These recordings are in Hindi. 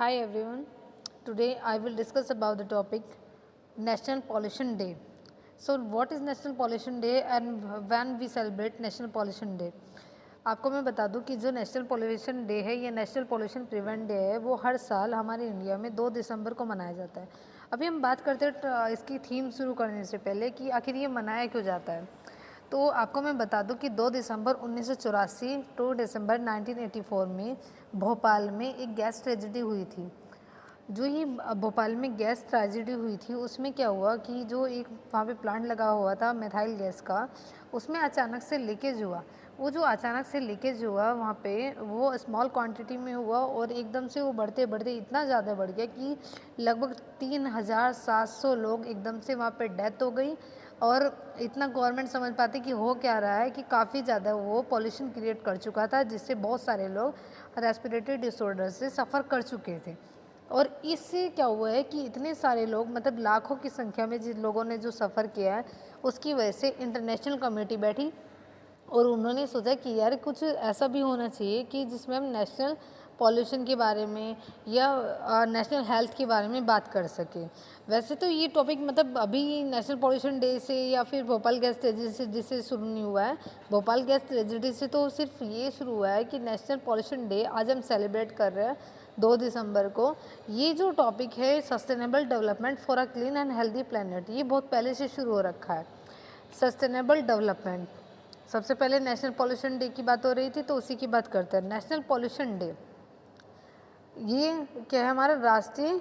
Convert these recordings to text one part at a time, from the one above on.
Hi everyone. Today I will discuss about the topic National Pollution Day. So what is National Pollution Day and when we celebrate National Pollution Day? आपको मैं बता दूं कि जो नेशनल पॉल्यूशन डे है या नेशनल पॉल्यूशन प्रिवेंट डे है वो हर साल हमारे इंडिया में 2 दिसंबर को मनाया जाता है। अभी हम बात करते हैं इसकी थीम शुरू करने से पहले कि आखिर ये मनाया क्यों जाता है। तो आपको मैं बता दूं कि 2 दिसंबर 1984 टू दिसंबर 1984 में भोपाल में एक गैस ट्रेजेडी हुई थी। जो ये भोपाल में गैस ट्रेजेडी हुई थी उसमें क्या हुआ कि जो एक वहाँ पे प्लांट लगा हुआ था मिथाइल गैस का, उसमें अचानक से लीकेज हुआ। वो जो अचानक से लीकेज हुआ वहाँ पे वो स्मॉल क्वांटिटी में हुआ और एकदम से वो बढ़ते बढ़ते इतना ज़्यादा बढ़ गया कि लगभग 3700 लोग एकदम से वहाँ पे डेथ हो गई। और इतना गवर्नमेंट समझ पाती कि हो क्या रहा है कि काफ़ी ज़्यादा वो पॉल्यूशन क्रिएट कर चुका था, जिससे बहुत सारे लोग रेस्पिरेटरी डिसऑर्डर से सफ़र कर चुके थे। और इससे क्या हुआ है कि इतने सारे लोग मतलब लाखों की संख्या में जिन लोगों ने जो सफ़र किया है उसकी वजह से इंटरनेशनल कम्युनिटी बैठी और उन्होंने सोचा कि यार कुछ ऐसा भी होना चाहिए कि जिसमें हम नेशनल पॉल्यूशन के बारे में या नेशनल हेल्थ के बारे में बात कर सकें। वैसे तो ये टॉपिक मतलब अभी नेशनल पॉल्यूशन डे से या फिर भोपाल गैस ट्रेजेडी से जिससे शुरू नहीं हुआ है। भोपाल गैस ट्रेजेडी से तो सिर्फ ये शुरू हुआ है कि नेशनल पॉल्यूशन डे आज हम सेलिब्रेट कर रहे हैं 2 दिसंबर को। ये जो टॉपिक है sustainable development for a clean and healthy planet, ये बहुत पहले से शुरू हो रखा है। सस्टेनेबल डेवलपमेंट, सबसे पहले नेशनल पॉल्यूशन डे की बात हो रही थी तो उसी की बात करते हैं। नेशनल पॉल्यूशन डे ये क्या है, हमारा राष्ट्रीय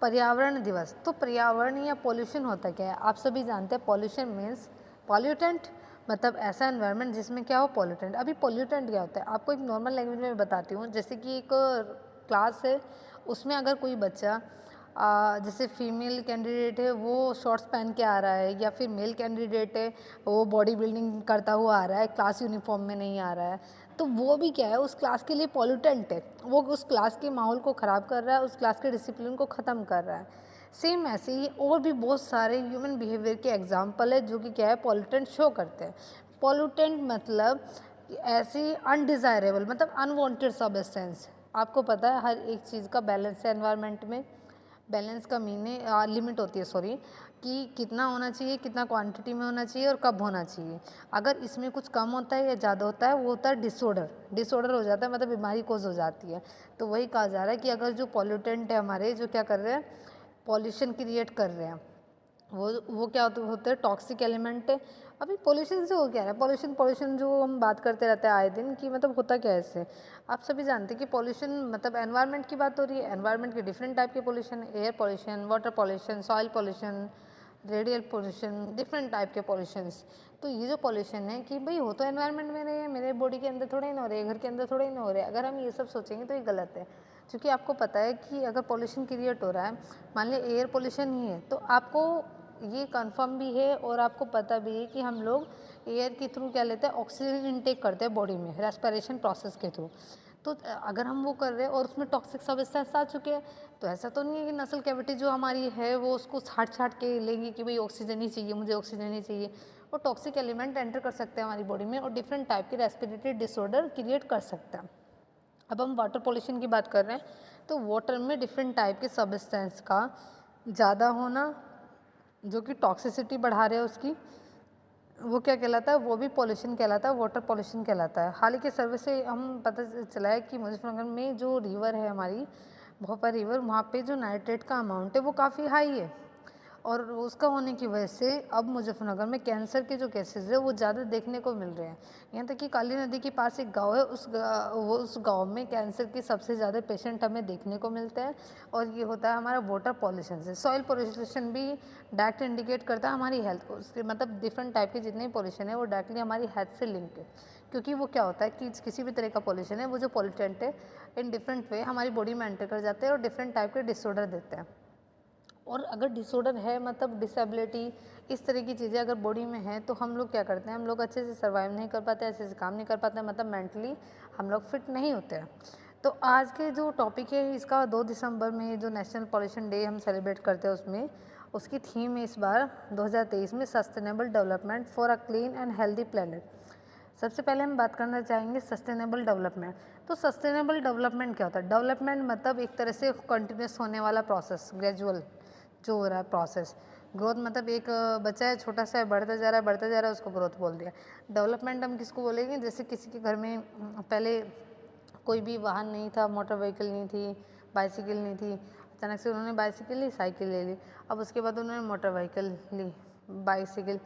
पर्यावरण दिवस। तो पर्यावरण या पॉल्यूशन होता क्या है, आप सभी जानते हैं। पॉल्यूशन मीन्स पॉल्यूटेंट, मतलब ऐसा एनवायरनमेंट जिसमें क्या हो पॉल्यूटेंट। अभी पॉल्यूटेंट क्या होता है आपको एक नॉर्मल लैंग्वेज में बताती हूँ। जैसे कि एक क्लास है, उसमें अगर कोई बच्चा जैसे फीमेल कैंडिडेट है वो शॉर्ट्स पहन के आ रहा है, या फिर मेल कैंडिडेट है वो बॉडी बिल्डिंग करता हुआ आ रहा है, क्लास यूनिफॉर्म में नहीं आ रहा है, तो वो भी क्या है उस क्लास के लिए पॉल्यूटेंट है। वो उस क्लास के माहौल को ख़राब कर रहा है, उस क्लास के डिसिप्लिन को ख़त्म कर रहा है। सेम ऐसे ही और भी बहुत सारे ह्यूमन बिहेवियर के एग्जाम्पल है जो कि क्या है पॉल्यूटेंट शो करते हैं। पॉल्यूटेंट मतलब ऐसी अनडिज़ायरेबल मतलब अनवांटेड सब्सटेंस। आपको पता है हर एक चीज़ का बैलेंस है एनवायरनमेंट में। बैलेंस का मीनिंग लिमिट होती है, सॉरी, कि कितना होना चाहिए, कितना क्वांटिटी में होना चाहिए और कब होना चाहिए। अगर इसमें कुछ कम होता है या ज़्यादा होता है वो होता है डिसऑर्डर। डिसऑर्डर हो जाता है मतलब बीमारी कोज हो जाती है। तो वही कहा जा रहा है कि अगर जो पॉल्यूटेंट है हमारे जो क्या कर रहे हैं पॉल्यूशन क्रिएट कर रहे हैं वो क्या होते हैं टॉक्सिक एलिमेंट है। अभी पोल्यूशन से हो क्या रहा है, पोल्यूशन पोल्यूशन जो हम बात करते रहते हैं आए दिन कि मतलब होता क्या है इससे। आप सभी जानते हैं कि पोल्यूशन मतलब एनवायरनमेंट की बात हो रही है। एनवायरनमेंट के डिफरेंट टाइप के pollution, air pollution, water pollution, soil pollution, radial pollution, different type के पोल्यूशंस। तो ये जो पोल्यूशन है कि भाई हो तो एनवायरनमेंट में रहे हैं, मेरे बॉडी के अंदर थोड़े ही ना हो रहे, घर के अंदर थोड़े ही ना हो रहे। अगर हम ये सब सोचेंगे तो ये गलत है, क्योंकि आपको पता है कि अगर पोल्यूशन क्रिएट हो रहा है, मान लिया एयर पोल्यूशन ही है, तो आपको ये कंफर्म भी है और आपको पता भी है कि हम लोग एयर के थ्रू क्या लेते हैं ऑक्सीजन इनटेक करते हैं बॉडी में रेस्पिरेशन प्रोसेस के थ्रू। तो अगर हम वो कर रहे हैं और उसमें टॉक्सिक सब्सटेंस आ चुके हैं, तो ऐसा तो नहीं है कि नसल कैविटी जो हमारी है वो उसको छाट छाट के लेंगी कि भाई ऑक्सीजन ही चाहिए, मुझे ऑक्सीजन ही चाहिए। वो टॉक्सिक एलिमेंट एंटर कर सकते हैं हमारी बॉडी में और डिफरेंट टाइप के रेस्पिरेटरी डिसऑर्डर क्रिएट कर सकते हैं। अब हम वाटर पॉल्यूशन की बात कर रहे हैं तो वाटर में डिफरेंट टाइप के सब्सटेंस का ज़्यादा होना जो कि टॉक्सिसिटी बढ़ा रहे हैं उसकी, वो क्या कहलाता है, वो भी पॉल्यूशन कहलाता है, वाटर पॉल्यूशन कहलाता है। हाल ही के सर्वे से हम पता चला है कि मुजफ्फरनगर में जो रिवर है हमारी भोपाल रिवर, वहाँ पे जो नाइट्रेट का अमाउंट है वो काफ़ी हाई है। और उसका होने की वजह से अब मुजफ्फरनगर में कैंसर के जो केसेस है वो ज़्यादा देखने को मिल रहे हैं। यहाँ तक कि काली नदी के पास एक गांव है, उस गांव में कैंसर के सबसे ज़्यादा पेशेंट हमें देखने को मिलते हैं। और ये होता है हमारा वाटर पॉल्यूशन से। सॉइल पॉल्यूशन भी डायरेक्ट इंडिकेट करता है हमारी हेल्थ को। उसके मतलब डिफरेंट टाइप के जितने पॉल्यूशन है वो डायरेक्टली हमारी हेल्थ से लिंक है। क्योंकि वो क्या होता है कि किसी भी तरह का पॉल्यूशन है वो जो पॉल्यूटेंट है इन डिफरेंट वे हमारी बॉडी में एंटर कर जाते हैं और डिफरेंट टाइप के डिसऑर्डर देते हैं। और अगर डिसऑर्डर है मतलब डिसेबिलिटी इस तरह की चीज़ें अगर बॉडी में है तो हम लोग क्या करते हैं, हम लोग अच्छे से सर्वाइव नहीं कर पाते, अच्छे से काम नहीं कर पाते, मतलब मेंटली हम लोग फिट नहीं होते हैं। तो आज के जो टॉपिक है इसका 2 दिसंबर में जो नेशनल पॉल्यूशन डे हम सेलिब्रेट करते हैं उसमें उसकी थीम है इस बार 2023 में sustainable development for a clean and healthy planet. सबसे पहले हम बात करना चाहेंगे सस्टेनेबल डेवलपमेंट। तो सस्टेनेबल डेवलपमेंट क्या होता है? डेवलपमेंट मतलब एक तरह से कंटिन्यूस होने वाला प्रोसेस, ग्रेजुअल जो हो रहा है प्रोसेस। ग्रोथ मतलब एक बच्चा है छोटा सा है, बढ़ता जा रहा है बढ़ता जा रहा है, उसको ग्रोथ बोल दिया। डेवलपमेंट हम किसको बोलेंगे? जैसे किसी के घर में पहले कोई भी वाहन नहीं था, मोटर व्हीकल नहीं थी, बाइसिकल नहीं थी, अचानक से उन्होंने बाइसिकल ली, साइकिल ले ली, अब उसके बाद उन्होंने मोटर व्हीकल ली, बाइसिकल,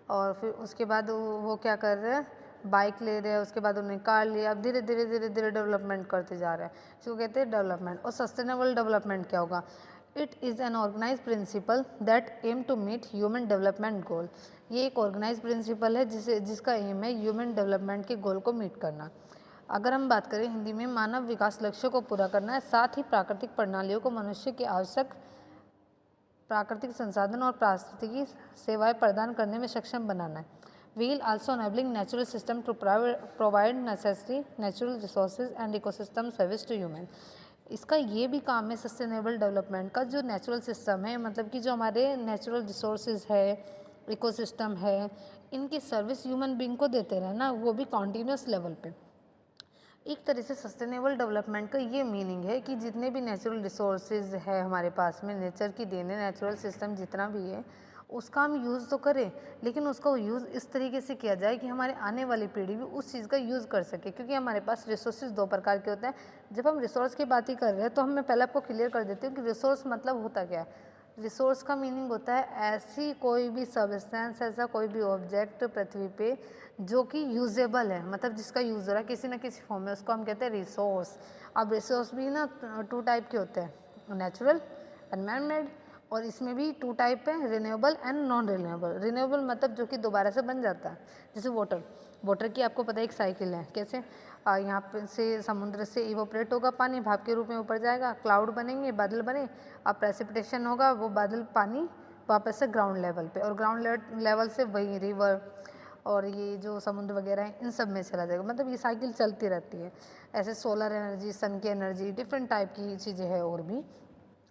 और फिर उसके बाद वो क्या कर रहे हैं? बाइक ले रहे हैं, उसके बाद उन्होंने कार लिया। अब धीरे धीरे धीरे धीरे डेवलपमेंट करते जा रहे हैं, इसको कहते हैं डेवलपमेंट। और सस्टेनेबल डेवलपमेंट क्या होगा? It is an organize principle that aim to meet human development goal. ये एक ऑर्गेनाइज प्रिंसिपल है जिसका एम है ह्यूमन डेवलपमेंट के गोल को मीट करना। अगर हम बात करें हिंदी में, मानव विकास लक्ष्य को पूरा करना है, साथ ही प्राकृतिक प्रणालियों को मनुष्य के आवश्यक प्राकृतिक संसाधन और पारिस्थितिकी सेवाएं प्रदान करने में सक्षम बनाना है। While also enabling natural system to provide necessary natural resources and ecosystem service to human. इसका ये भी काम है सस्टेनेबल डेवलपमेंट का, जो नेचुरल सिस्टम है, मतलब कि जो हमारे नेचुरल रिसोर्सेज है, इकोसिस्टम है, इनकी सर्विस ह्यूमन बींग को देते रहना, वो भी कॉन्टीन्यूस लेवल पे। एक तरह से सस्टेनेबल डेवलपमेंट का ये मीनिंग है कि जितने भी नेचुरल रिसोर्सेज है हमारे पास में, नेचर की देन है, नेचुरल सिस्टम जितना भी है, उसका हम यूज़ तो करें, लेकिन उसका यूज़ इस तरीके से किया जाए कि हमारे आने वाली पीढ़ी भी उस चीज़ का यूज़ कर सके। क्योंकि हमारे पास रिसोर्सेज दो प्रकार के होते हैं। जब हम रिसोर्स की बात ही कर रहे हैं तो मैं पहले आपको क्लियर कर देती हूँ कि रिसोर्स मतलब होता क्या है। रिसोर्स का मीनिंग होता है ऐसी कोई भी सब्सटेंस, ऐसा कोई भी ऑब्जेक्ट पृथ्वी पे जो कि यूजेबल है, मतलब जिसका यूज़ हो रहा है किसी न किसी फॉर्म में, उसको हम कहते हैं रिसोर्स। अब रिसोर्स भी ना टू टाइप के होते हैं, नेचुरल एंड मैन मेड, और इसमें भी टू टाइप है, renewable and non renewable. Renewable मतलब जो कि दोबारा से बन जाता है, जैसे वाटर। वाटर की आपको पता है एक साइकिल है, कैसे यहाँ पे से समुद्र से इवोपरेट होगा पानी, भाप के रूप में ऊपर जाएगा, क्लाउड बनेंगे, बादल बने, अब प्रेसिपिटेशन होगा, वो बादल पानी वापस से ग्राउंड लेवल पे, और ग्राउंड लेवल से वही रिवर और ये जो समुद्र वगैरह हैं इन सब में चला जाएगा। मतलब ये साइकिल चलती रहती है। ऐसे सोलर एनर्जी, सन की एनर्जी, डिफरेंट टाइप की चीज़ें हैं और भी।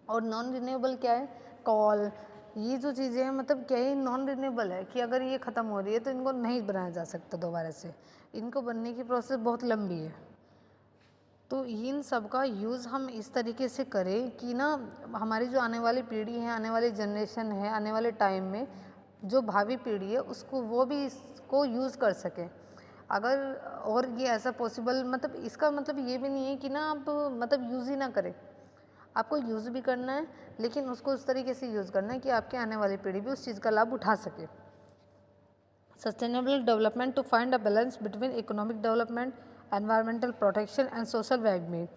और नॉन रिन्यूएबल क्या है? कॉल, ये जो चीज़ें हैं मतलब क्या है, नॉन रिन्यूएबल है कि अगर ये ख़त्म हो रही है तो इनको नहीं बनाया जा सकता दोबारा से, इनको बनने की प्रोसेस बहुत लंबी है। तो इन सब का यूज़ हम इस तरीके से करें कि ना हमारी जो आने वाली पीढ़ी है, आने वाली जनरेशन है, आने वाले टाइम में जो भावी पीढ़ी है उसको, वो भी इसको यूज़ कर सके। अगर और ये ऐसा पॉसिबल, मतलब इसका मतलब ये भी नहीं है कि ना आप मतलब यूज़ ही ना करें, आपको यूज़ भी करना है, लेकिन उसको उस तरीके से यूज़ करना है कि आपके आने वाली पीढ़ी भी उस चीज़ का लाभ उठा सके। Sustainable development to find a balance between economic development, environmental protection and social well-being.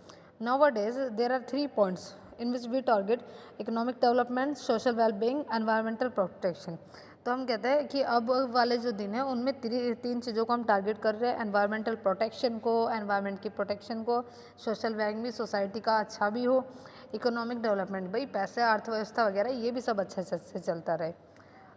Nowadays, there are 3 points in which we target economic development, social well-being, environmental protection. तो हम कहते हैं कि अब वाले जो दिन है उनमें तीन चीज़ों को हम टारगेट कर रहे हैं, एनवायरमेंटल प्रोटेक्शन को, एनवायरमेंट की प्रोटेक्शन को, सोशल वेलबींग भी, सोसाइटी का अच्छा भी हो, इकोनॉमिक डेवलपमेंट, भाई पैसे, अर्थव्यवस्था वगैरह ये भी सब अच्छे से चलता रहे।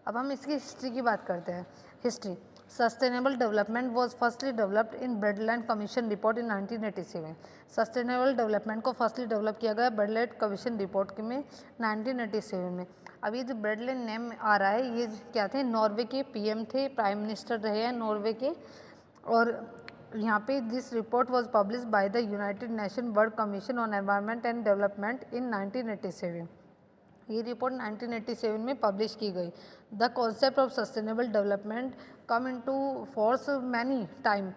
अब हम इसकी हिस्ट्री की बात करते हैं। History, sustainable development was firstly developed in Brundtland commission report in 1987। Sustainable development को फर्स्टली डेवलप किया गया ब्रेडलैंड कमीशन रिपोर्ट में 1987 में। अब ये जो ब्रेडलैंड नेम आ रहा है, ये क्या थे? नॉर्वे के पीएम थे, प्राइम मिनिस्टर रहे हैं नॉर्वे के। और यहाँ पे this report was publish by the United nation world commission on environment and development in 1987। ये रिपोर्ट 1987 में पब्लिश की गई। The concept of sustainable development come into force many time.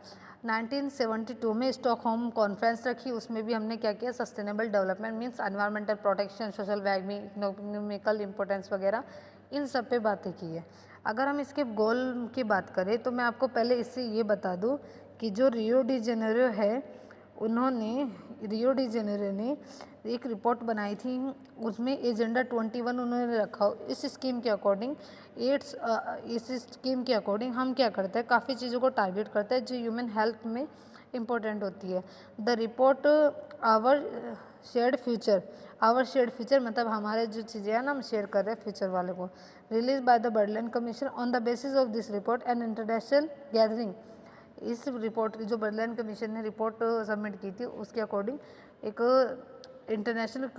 1972 में स्टॉकहोम कॉन्फ्रेंस रखी, उसमें भी हमने क्या किया? Sustainable development means environmental protection, social wellbeing, economical importance वगैरह, इन सब पे बातें की है। अगर हम इसके गोल की बात करें तो मैं आपको पहले इससे ये बता दूँ कि जो रियो डी जेनेरो है, उन्होंने रियो डी जेनेरो ने एक रिपोर्ट बनाई थी, उसमें एजेंडा 21 उन्होंने रखा। इस स्कीम के अकॉर्डिंग इस स्कीम के अकॉर्डिंग हम क्या करते हैं? काफ़ी चीज़ों को टारगेट करते हैं जो ह्यूमन हेल्थ में इम्पोर्टेंट होती है। The report our shared future मतलब हमारे जो चीज़ें हैं ना, हम शेयर कर रहे हैं फ्यूचर वाले को। Release by the Brundtland commission on the basis of this report and international gathering. इस रिपोर्ट जो बर्डलैंड कमीशन ने रिपोर्ट सबमिट की थी, उसके अकॉर्डिंग एक इंटरनेशनल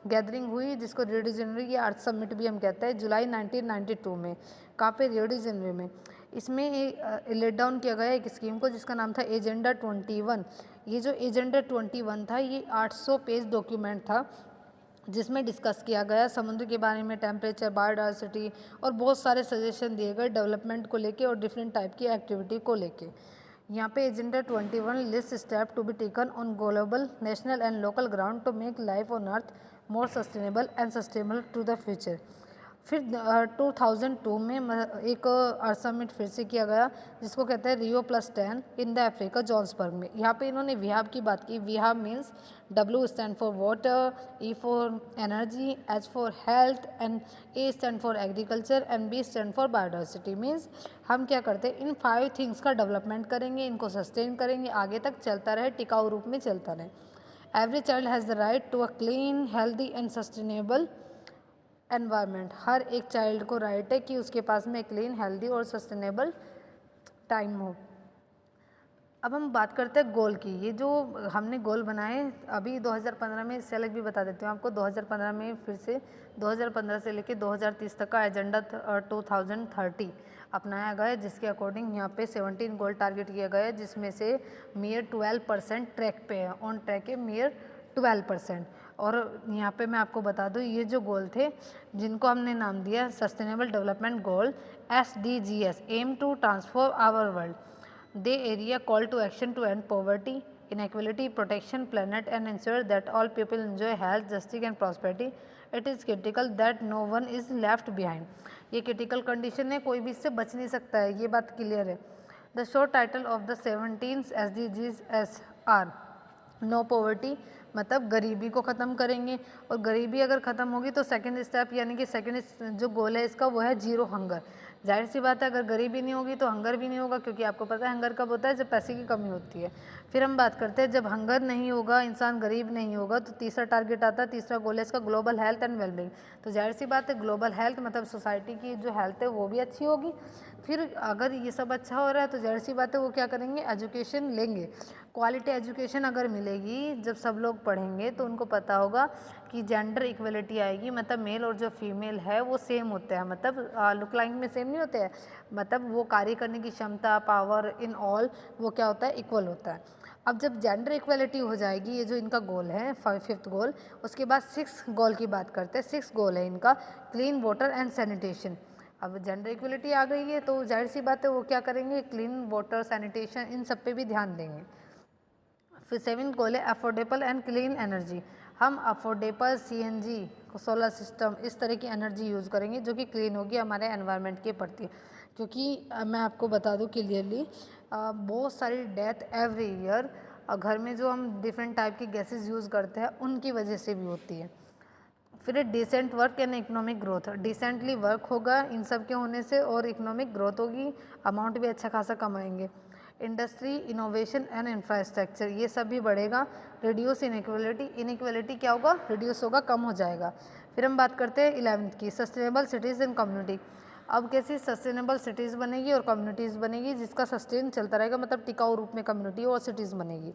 गैदरिंग हुई जिसको रियो डी जेनेरो की आर्थ समिट भी हम कहते हैं, जुलाई 1992 में। कहाँ पे? रियो डी जेनेरो में। इसमें लेट डाउन किया गया एक स्कीम को जिसका नाम था एजेंडा 21। ये जो एजेंडा 21 था ये 800 पेज डॉक्यूमेंट था जिसमें डिस्कस किया गया समुद्र के बारे में, टेम्परेचर, बायोडाइवर्सिटी और बहुत सारे सजेशन दिए गए डेवलपमेंट को लेके और डिफरेंट टाइप की एक्टिविटी को लेके। यहाँ पे agenda 21 list step to be taken on global, national and local ground to make life on earth more sustainable and sustainable to the future. फिर 2002 में एक अर्थ समिट फिर से किया गया जिसको कहते हैं Rio+10 in the Africa Johannesburg में। यहाँ पे इन्होंने विहाब की बात की। विहाब means W stand for water, E for energy, H for health and A stand for agriculture and B stand for biodiversity. Means हम क्या करते हैं, इन 5 थिंग्स का डेवलपमेंट करेंगे, इनको सस्टेन करेंगे, आगे तक चलता रहे, टिकाऊ रूप में चलता रहे। Every child has the right to a clean, healthy and sustainable environment. हर एक चाइल्ड को राइट है कि उसके पास में क्लीन, हेल्दी और सस्टेनेबल टाइम हो। अब हम बात करते हैं गोल की। ये जो हमने गोल बनाए अभी 2015 में, सेलेक्ट भी बता देती हूँ आपको। 2015 में फिर से 2015 से लेकर 2030 तक का एजेंडा 2030 अपनाया गया है, जिसके अकॉर्डिंग यहाँ पे 17 गोल टारगेट किया गया है, जिसमें से मेयर 12% ट्रैक पे है, ऑन ट्रैक है मेयर 12%। और यहाँ पे मैं आपको बता दूँ ये जो गोल थे जिनको हमने नाम दिया sustainable development goal SDGs, aim to transform our world. They are a call to action to end poverty, inequality, protection planet and ensure that all people enjoy health, justice and prosperity. It is critical that no one is left behind. ये क्रिटिकल कंडीशन है, कोई भी इससे बच नहीं सकता है, ये बात क्लियर है। The short title of the 17 SDGs are no poverty, मतलब गरीबी को ख़त्म करेंगे, और गरीबी अगर ख़त्म होगी तो सेकंड स्टेप यानी कि सेकंड जो गोल है इसका वो है जीरो हंगर। जाहिर सी बात है अगर गरीबी नहीं होगी तो हंगर भी नहीं होगा, क्योंकि आपको पता है हंगर कब होता है, जब पैसे की कमी होती है। फिर हम बात करते हैं जब हंगर नहीं होगा, इंसान गरीब नहीं होगा, तो तीसरा टारगेट आता है, तीसरा गोल है इसका ग्लोबल हेल्थ एंड वेलबींग। तो जाहिर सी बात है ग्लोबल हेल्थ मतलब सोसाइटी की जो हेल्थ है वो भी अच्छी होगी। फिर अगर ये सब अच्छा हो रहा है तो जाहिर सी बात है वो क्या करेंगे, एजुकेशन लेंगे। क्वालिटी एजुकेशन अगर मिलेगी, जब सब लोग पढ़ेंगे तो उनको पता होगा कि जेंडर इक्वलिटी आएगी, मतलब मेल और जो फीमेल है वो सेम होते हैं, मतलब लुक लाइक में सेम नहीं होते हैं, मतलब वो कार्य करने की क्षमता, पावर इन ऑल वो क्या होता है, इक्वल होता है। अब जब जेंडर इक्वलिटी हो जाएगी, ये जो इनका गोल है 5th गोल, उसके बाद 6th गोल की बात करते हैं। 6th गोल है इनका क्लीन वाटर एंड सैनिटेशन। अब जेंडर इक्वलिटी आ गई है तो जाहिर सी बात है वो क्या करेंगे, क्लीन वाटर, सैनिटेशन, इन सब पे भी ध्यान देंगे। फिर 7th गोल है अफोर्डेबल एंड क्लीन एनर्जी। हम अफोर्डेबल CNG, सोलर सिस्टम, इस तरह की एनर्जी यूज़ करेंगे जो कि क्लीन होगी हमारे एनवायरनमेंट के प्रति। क्योंकि मैं आपको बता दूं क्लियरली, बहुत सारी डेथ एवरी ईयर घर में जो हम डिफरेंट टाइप की गैसेस यूज़ करते हैं उनकी वजह से भी होती है। फिर decent work and economic growth, decently work होगा इन सब के होने से और इकोनॉमिक ग्रोथ होगी, अमाउंट भी अच्छा खासा कमाएंगे। इंडस्ट्री, इनोवेशन एंड इंफ्रास्ट्रक्चर, ये सब भी बढ़ेगा। रिड्यूस इनइक्वलिटी, इनइक्वलिटी क्या होगा, रिड्यूस होगा, कम हो जाएगा। फिर हम बात करते हैं 11th की सस्टेनेबल सिटीज़ एंड कम्युनिटी। अब कैसी सस्टेनेबल सिटीज़ बनेगी और कम्युनिटीज़ बनेगी जिसका सस्टेन चलता रहेगा, मतलब टिकाऊ रूप में कम्युनिटी और सिटीज़ बनेगी।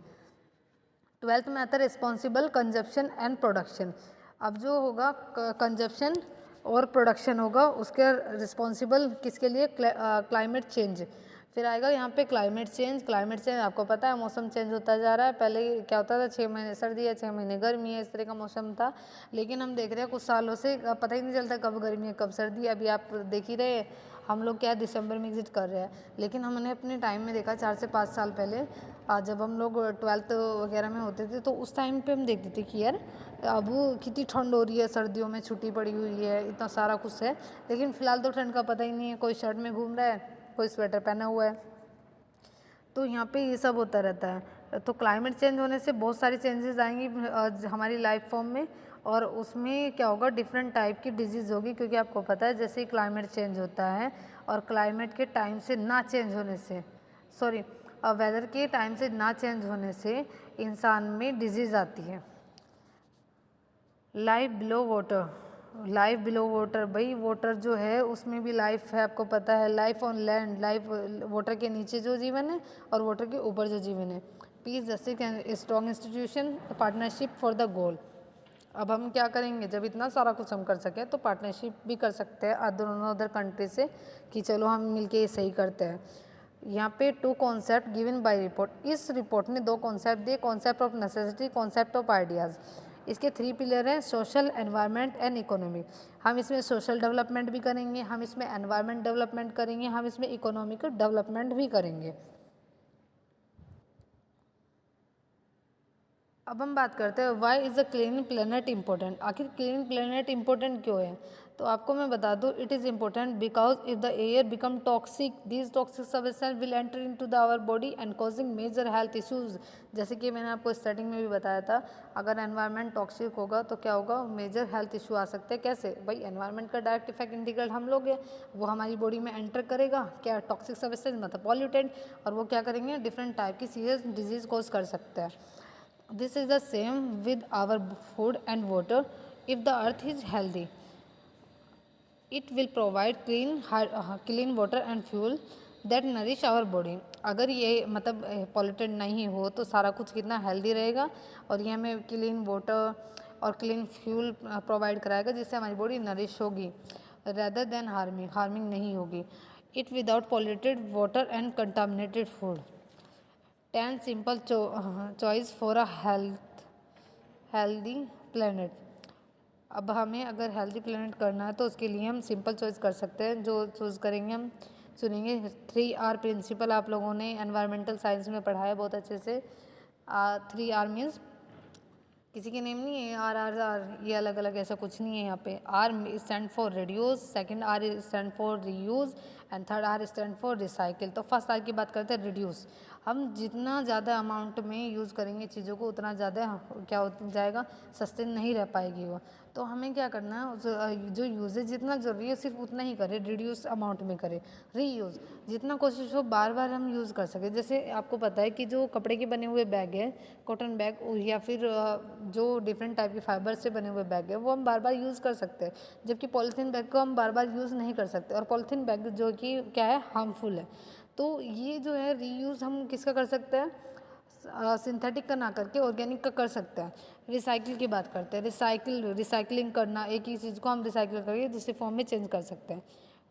12th में आता है रिस्पॉन्सिबल कंजप्शन एंड प्रोडक्शन। अब जो होगा कंजप्शन और प्रोडक्शन होगा उसके रिस्पॉन्सिबल किसके लिए, क्लाइमेट चेंज। फिर आएगा यहाँ पे क्लाइमेट चेंज। क्लाइमेट चेंज आपको पता है मौसम चेंज होता जा रहा है। पहले क्या होता था 6 महीने सर्दी है, 6 महीने गर्मी है, इस तरह का मौसम था। लेकिन हम देख रहे हैं कुछ सालों से पता ही नहीं चलता कब गर्मी है कब सर्दी है। अभी आप देख ही रहे, हम लोग क्या दिसंबर में एग्जिट कर रहे हैं, लेकिन हमने अपने टाइम में देखा 4 से 5 साल पहले जब हम लोग 12th वगैरह में होते थे तो उस टाइम पे हम देखते थे कि यार अब कितनी ठंड हो रही है, सर्दियों में छुट्टी पड़ी हुई है, इतना सारा कुछ है। लेकिन फ़िलहाल तो ठंड का पता ही नहीं है, कोई शर्ट में घूम रहा है, कोई स्वेटर पहना हुआ है, तो यहाँ पे ये सब होता रहता है। तो क्लाइमेट चेंज होने से बहुत सारी चेंजेस आएंगी हमारी लाइफ फॉर्म में, और उसमें क्या होगा, डिफरेंट टाइप की डिजीज़ होगी। क्योंकि आपको पता है जैसे ही क्लाइमेट चेंज होता है और क्लाइमेट के टाइम से ना चेंज होने से, सॉरी वेदर के टाइम से ना चेंज होने से इंसान में डिजीज़ आती है। Life below water, life below water, भाई वाटर जो है उसमें भी लाइफ है, आपको पता है। Life on land, life water के नीचे जो जीवन है और वाटर के ऊपर जो जीवन है। Peace, justice and strong institution, partnership for the goal. अब हम क्या करेंगे, जब इतना सारा कुछ हम कर सकें तो पार्टनरशिप भी कर सकते हैं दोनों अदर कंट्री से कि चलो हम मिलके ये सही करते हैं। यहाँ पे 2 कॉन्सेप्ट गिवन बाय रिपोर्ट, इस रिपोर्ट ने 2 कॉन्सेप्ट दिए, concept of necessity, concept of ideas. इसके 3 पिलर हैं, सोशल, एनवायरनमेंट एंड इकोनॉमी। हम इसमें सोशल डेवलपमेंट भी करेंगे, हम इसमें एनवायरनमेंट डेवलपमेंट करेंगे, हम इसमें इकोनॉमिक डेवलपमेंट भी करेंगे। अब हम बात करते हैं why is a clean planet important. आखिर क्लीन प्लेनेट इम्पोर्टेंट क्यों है? तो आपको मैं बता दूं, it is important because if the air become toxic, these toxic substance will enter into the our body and causing major health issues. जैसे कि मैंने आपको स्टार्टिंग में भी बताया था, अगर एनवायरनमेंट टॉक्सिक होगा तो क्या होगा, मेजर हेल्थ इशू आ सकते हैं। कैसे भाई, एनवायरनमेंट का डायरेक्ट इफेक्ट इंटीग्रल हम लोग हैं, वो हमारी बॉडी में एंटर करेगा क्या, टॉक्सिक सब्सटेंस मतलब पॉल्यूटेंट, और वो क्या करेंगे, डिफरेंट टाइप की सीरियस डिजीज कॉज कर सकते हैं। This is the same with our food and water. If the earth is healthy, it will provide clean water and fuel that nourish our body. अगर ये मतलब पॉल्यूटेड नहीं हो तो सारा कुछ कितना हेल्दी रहेगा, और ये हमें क्लीन वाटर और क्लीन फ्यूल प्रोवाइड कराएगा जिससे हमारी बॉडी नरिश होगी, रेदर देन हार्मिंग नहीं होगी। It without polluted water and contaminated food. 10 simple choice for a healthy planet। अब हमें अगर हेल्दी प्लेनेट करना है तो उसके लिए हम सिंपल चॉइस कर सकते हैं। जो चूज़ करेंगे हम सुनेंगे 3R प्रिंसिपल, आप लोगों ने एनवायरमेंटल साइंस में पढ़ा है बहुत अच्छे से। 3R मीन्स किसी के नेम नहीं है, आर, ये अलग अलग ऐसा कुछ नहीं है यहाँ पे। R stand for reduce, second R stand for reuse and third R stand for recycle. तो फर्स्ट आर की बात करते हैं रिड्यूस। हम जितना ज़्यादा अमाउंट में यूज़ करेंगे चीज़ों को उतना ज़्यादा क्या हो जाएगा, सस्टेन नहीं रह पाएगी वो। तो हमें क्या करना है, जो यूजेज जितना ज़रूरी है सिर्फ उतना ही करें, रिड्यूस अमाउंट में करें। रीयूज़, जितना कोशिश हो बार बार हम यूज़ कर सकें। जैसे आपको पता है कि जो कपड़े के बने हुए बैग है, कॉटन बैग या फिर जो डिफरेंट टाइप के फाइबर से बने हुए बैग है, वो हम बार बार यूज़ कर सकते हैं, जबकि पॉलीथीन बैग को हम बार बार यूज़ नहीं कर सकते। और पॉलीथीन बैग जो कि क्या है, हार्मफुल है। तो ये जो है रीयूज़ हम किसका कर सकते हैं, सिंथेटिक का ना करके ऑर्गेनिक का कर सकते हैं। रिसाइकिल की बात करते हैं, रिसाइकलिंग करना, एक ही चीज़ को हम रिसाइकिल करके दूसरे फॉर्म में चेंज कर सकते हैं।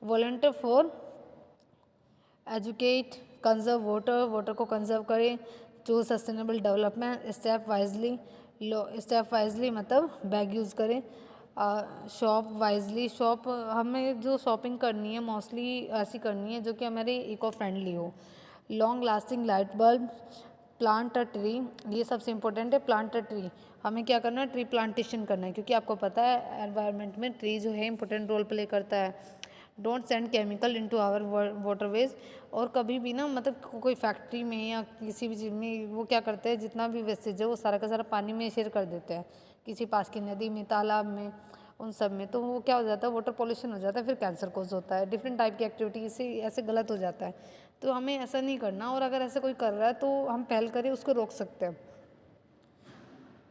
Volunteer for educate, conserve water को कंजर्व करें, choose sustainable development, step wisely मतलब बैग यूज़ करें। शॉप वाइजली, हमें जो शॉपिंग करनी है मोस्टली ऐसी करनी है जो कि हमारे इको फ्रेंडली हो। Long lasting light bulb, plant a tree, ये सबसे इम्पोर्टेंट है, प्लांट अ ट्री। हमें क्या करना है, ट्री प्लांटेशन करना है, क्योंकि आपको पता है एनवायरनमेंट में ट्री जो है इंपॉर्टेंट रोल प्ले करता है। Don't send chemical into our waterways. और कभी भी ना मतलब कोई फैक्ट्री में या किसी भी चीज़ में वो क्या करते हैं, जितना भी वेस्टेज है वो सारा का सारा पानी में शेयर कर देते हैं, किसी पास की नदी में, तालाब में, उन सब में। तो वो क्या हो जाता है, वाटर पॉल्यूशन हो जाता है, फिर कैंसर कोज होता है, डिफरेंट टाइप की एक्टिविटी से ऐसे गलत हो जाता है। तो हमें ऐसा नहीं करना, और अगर ऐसा कोई कर रहा है तो हम पहल करें उसको रोक सकते हैं।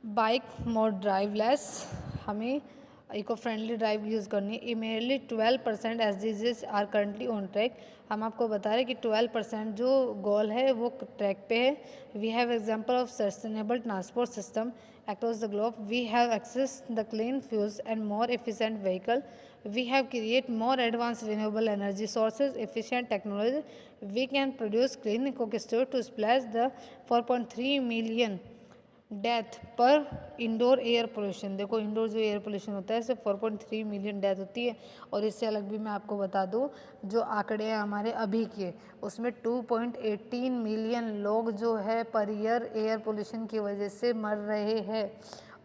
बाइक मोड ड्राइव लेस, हमें इको फ्रेंडली ड्राइव यूज़ करनी है। Merely 12% SDGs are currently on track. हम आपको बता रहे हैं कि 12% जो गोल है वो ट्रैक पे है। We have example of sustainable transport system across the globe. We have access the clean fuels and more efficient vehicle. We have create more advanced renewable energy sources, efficient technology. We can produce clean cookstove to splash the 4.3 million death पर इंडोर एयर पोल्यूशन। देखो इंडोर जो एयर पोल्यूशन होता है सिर्फ 4.3 मिलियन डेथ होती है। और इससे अलग भी मैं आपको बता दूं, जो आंकड़े हैं हमारे अभी के, उसमें 2.18 मिलियन लोग जो है पर ईयर एयर पोल्यूशन की वजह से मर रहे हैं,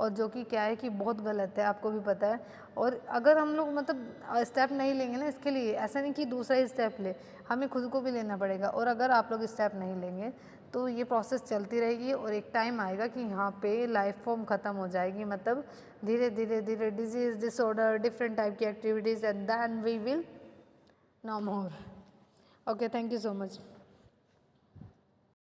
और जो कि क्या है कि बहुत गलत है, आपको भी पता है। और अगर हम लोग मतलब स्टेप नहीं लेंगे ना इसके लिए, ऐसा नहीं कि दूसरा स्टेप ले, हमें खुद को भी लेना पड़ेगा। और अगर आप लोग स्टेप नहीं लेंगे तो ये प्रोसेस चलती रहेगी, और एक टाइम आएगा कि यहाँ पे लाइफ फॉर्म ख़त्म हो जाएगी, मतलब धीरे धीरे डिजीज़, डिसऑर्डर, डिफरेंट टाइप की activities, and then we will no more. Okay, thank you so much.